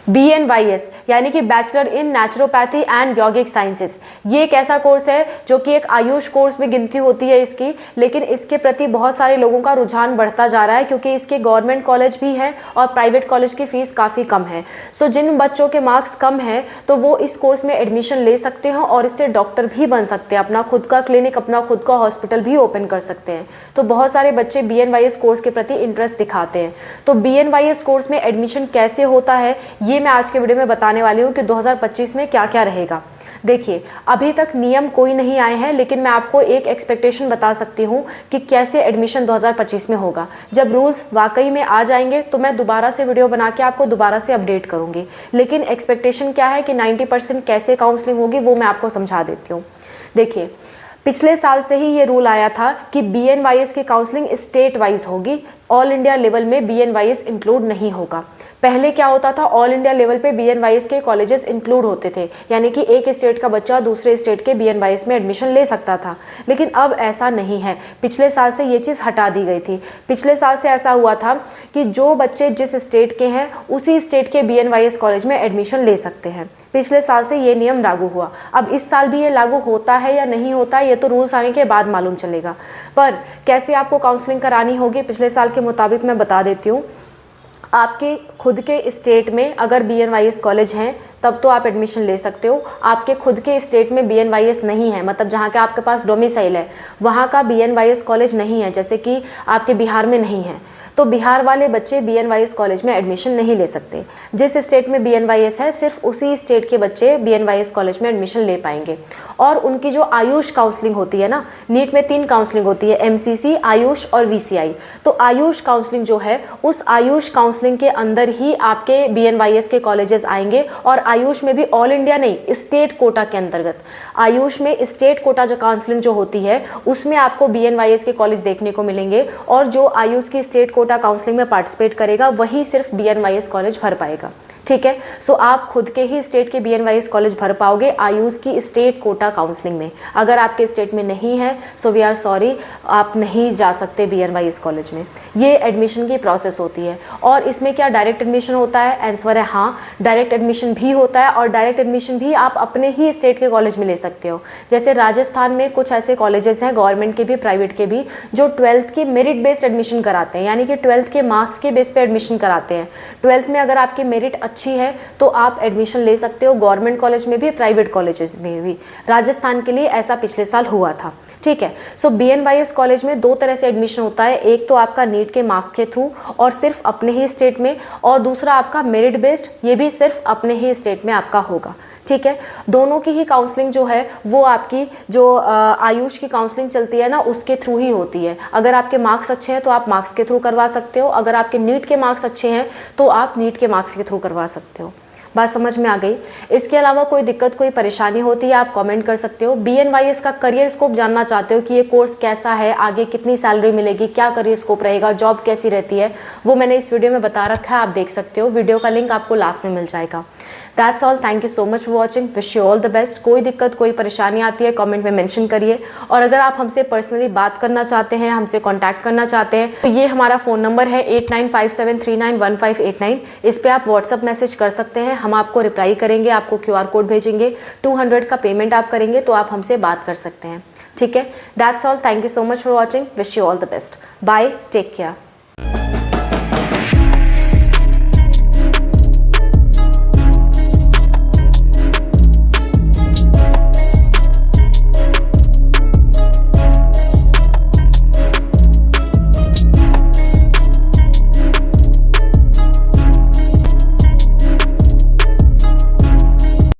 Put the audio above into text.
BNYS यानी कि bachelor in naturopathy and यौगिक साइंसेस, ये एक ऐसा कोर्स है जो कि एक आयुष कोर्स में गिनती होती है इसकी, लेकिन इसके प्रति बहुत सारे लोगों का रुझान बढ़ता जा रहा है क्योंकि इसके गवर्नमेंट कॉलेज भी हैं और प्राइवेट कॉलेज की फ़ीस काफ़ी कम है। सो जिन बच्चों के मार्क्स कम हैं तो वो इस कोर्स में एडमिशन ले सकते हैं और इससे डॉक्टर भी बन सकते हैं, अपना खुद का क्लिनिक, अपना खुद का हॉस्पिटल भी ओपन कर सकते हैं। तो बहुत सारे बच्चे BNYS कोर्स के प्रति इंटरेस्ट दिखाते हैं। तो BNYS कोर्स में एडमिशन कैसे होता है ये मैं आज के वीडियो में बताने वाली हूँ कि 2025 में क्या क्या रहेगा। देखिए, अभी तक नियम कोई नहीं आए हैं, लेकिन मैं आपको एक एक्सपेक्टेशन बता सकती हूँ कि कैसे एडमिशन 2025 में होगा। जब रूल्स वाकई में आ जाएंगे तो मैं दोबारा से वीडियो बना के आपको दोबारा से अपडेट करूँगी, लेकिन एक्सपेक्टेशन क्या है कि 90% कैसे काउंसलिंग होगी वो मैं आपको समझा देती हूँ। देखिए, पिछले साल से ही ये रूल आया था कि BNYS की काउंसलिंग स्टेट वाइज होगी, ऑल इंडिया लेवल में BNYS इंक्लूड नहीं होगा। पहले क्या होता था, ऑल इंडिया लेवल पे BNYS के कॉलेजेस इंक्लूड होते थे, यानी कि एक स्टेट का बच्चा दूसरे स्टेट के BNYS में एडमिशन ले सकता था, लेकिन अब ऐसा नहीं है। पिछले साल से ये चीज़ हटा दी गई थी। पिछले साल से ऐसा हुआ था कि जो बच्चे जिस स्टेट के हैं उसी स्टेट के BNYS कॉलेज में एडमिशन ले सकते हैं। पिछले साल से ये नियम लागू हुआ। अब इस साल भी ये लागू होता है या नहीं होता है ये तो रूल्स आने के बाद मालूम चलेगा। पर कैसे आपको काउंसलिंग करानी होगी पिछले साल के मुताबिक मैं बता देती हूँ। आपके खुद के स्टेट में अगर BNYS कॉलेज हैं तब तो आप एडमिशन ले सकते हो। आपके खुद के स्टेट में BNYS नहीं है, मतलब जहाँ के आपके पास डोमिसाइल है वहाँ का BNYS कॉलेज नहीं है, जैसे कि आपके बिहार में नहीं है, तो बिहार वाले बच्चे BNYS कॉलेज में एडमिशन नहीं ले सकते। जिस स्टेट में BNYS है सिर्फ उसी स्टेट के बच्चे BNYS कॉलेज में एडमिशन ले पाएंगे। और उनकी जो आयुष काउंसलिंग होती है ना, नीट में 3 काउंसलिंग होती है, MCC, आयुष और VCI। तो आयुष काउंसलिंग जो है उस आयुष काउंसलिंग के अंदर ही आपके BNYS के कॉलेजेस आएंगे। और आयुष में भी ऑल इंडिया नहीं, स्टेट कोटा के अंतर्गत आयुष में स्टेट कोटा जो काउंसलिंग जो होती है उसमें आपको BNYS के कॉलेज देखने को मिलेंगे। और जो आयुष की स्टेट कोटा काउंसलिंग में पार्टिसिपेट करेगा वही सिर्फ BNYS कॉलेज भर पाएगा। ठीक है, सो आप खुद के ही स्टेट के BNYS कॉलेज भर पाओगे आयुष की स्टेट कोटा काउंसलिंग में। अगर आपके स्टेट में नहीं है सो वी आर सॉरी, आप नहीं जा सकते BNYS कॉलेज में। ये एडमिशन की प्रोसेस होती है। और इसमें क्या डायरेक्ट एडमिशन होता है? आंसर है हाँ, डायरेक्ट एडमिशन भी होता है। और डायरेक्ट एडमिशन भी आप अपने ही स्टेट के कॉलेज में ले सकते हो। जैसे राजस्थान में कुछ ऐसे कॉलेजेस हैं, गवर्नमेंट के भी प्राइवेट के भी, जो 12th की मेरिट बेस्ड एडमिशन कराते हैं, यानी कि 12th के मार्क्स के बेस पे एडमिशन कराते हैं। 12th में अगर आपकी मेरिट अच्छी है तो आप एडमिशन ले सकते हो गवर्नमेंट कॉलेज में भी, प्राइवेट कॉलेजेस में भी। राजस्थान के लिए ऐसा पिछले साल हुआ था। ठीक है, सो BNYS कॉलेज में 2 तरह से एडमिशन होता है। एक तो आपका नीट के मार्क्स के थ्रू और सिर्फ अपने ही स्टेट में, और दूसरा आपका मेरिट बेस्ड, ये भी सिर्फ अपने ही स्टेट में आपका होगा। ठीक है, दोनों की ही काउंसलिंग जो है वो आपकी जो आयुष की काउंसलिंग चलती है ना उसके थ्रू ही होती है। अगर आपके मार्क्स अच्छे हैं तो आप मार्क्स के थ्रू करवा सकते हो, अगर आपके नीट के मार्क्स अच्छे हैं तो आप नीट के मार्क्स के थ्रू करवा सकते हो। बात समझ में आ गई? इसके अलावा कोई दिक्कत, कोई परेशानी होती है आप कमेंट कर सकते हो। BNYS का करियर स्कोप जानना चाहते हो कि ये कोर्स कैसा है, आगे कितनी सैलरी मिलेगी, क्या करियर स्कोप रहेगा, जॉब कैसी रहती है, वो मैंने इस वीडियो में बता रखा है, आप देख सकते हो। वीडियो का लिंक आपको लास्ट में मिल जाएगा। That's all, thank you so much for watching, wish you all the best. कोई दिक्कत, कोई परेशानी आती है कमेंट में मेंशन करिए। और अगर आप हमसे पर्सनली बात करना चाहते हैं, हमसे कांटेक्ट करना चाहते हैं, तो ये हमारा फ़ोन नंबर है 8957391589। इस पर आप व्हाट्सअप मैसेज कर सकते हैं, हम आपको रिप्लाई करेंगे, आपको QR कोड भेजेंगे। 200 का पेमेंट आप करेंगे तो आप हमसे बात कर सकते हैं। ठीक है, that's all, thank you so much for watching, wish you all the best, bye, take care.